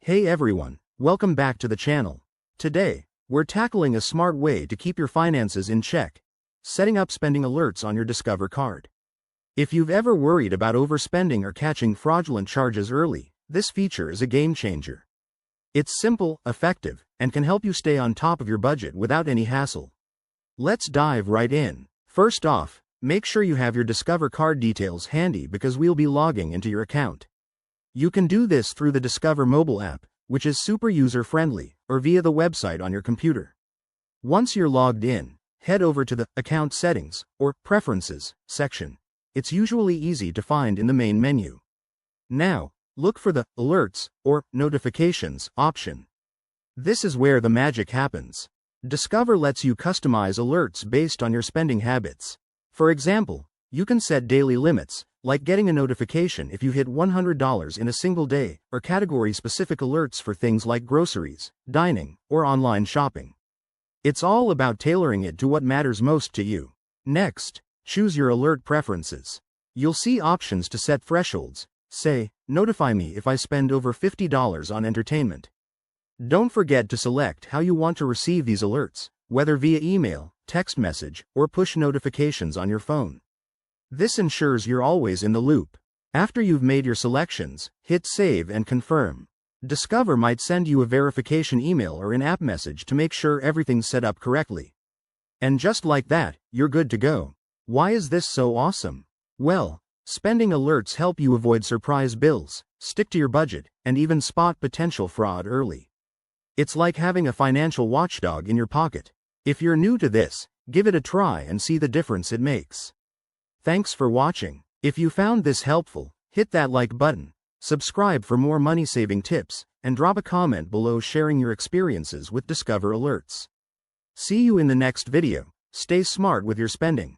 Hey everyone, welcome back to the channel. Today, we're tackling a smart way to keep your finances in check, setting up spending alerts on your Discover card. If you've ever worried about overspending or catching fraudulent charges early, this feature is a game changer. It's simple, effective, and can help you stay on top of your budget without any hassle. Let's dive right in. First off, make sure you have your Discover card details handy because we'll be logging into your account. You can do this through the Discover mobile app, which is super user-friendly, or via the website on your computer. Once you're logged in, head over to the Account Settings, or Preferences, section. It's usually easy to find in the main menu. Now, look for the Alerts, or Notifications, option. This is where the magic happens. Discover lets you customize alerts based on your spending habits. For example, you can set daily limits, like getting a notification if you hit $100 in a single day, or category-specific alerts for things like groceries, dining, or online shopping. It's all about tailoring it to what matters most to you. Next, choose your alert preferences. You'll see options to set thresholds. Say, notify me if I spend over $50 on entertainment. Don't forget to select how you want to receive these alerts, whether via email, text message, or push notifications on your phone. This ensures you're always in the loop. After you've made your selections, hit Save and Confirm. Discover might send you a verification email or an app message to make sure everything's set up correctly. And just like that, you're good to go. Why is this so awesome? Well, spending alerts help you avoid surprise bills, stick to your budget, and even spot potential fraud early. It's like having a financial watchdog in your pocket. If you're new to this, give it a try and see the difference it makes. Thanks for watching. If you found this helpful, hit that like button, subscribe for more money-saving tips, and drop a comment below sharing your experiences with Discover Alerts. See you in the next video. Stay smart with your spending.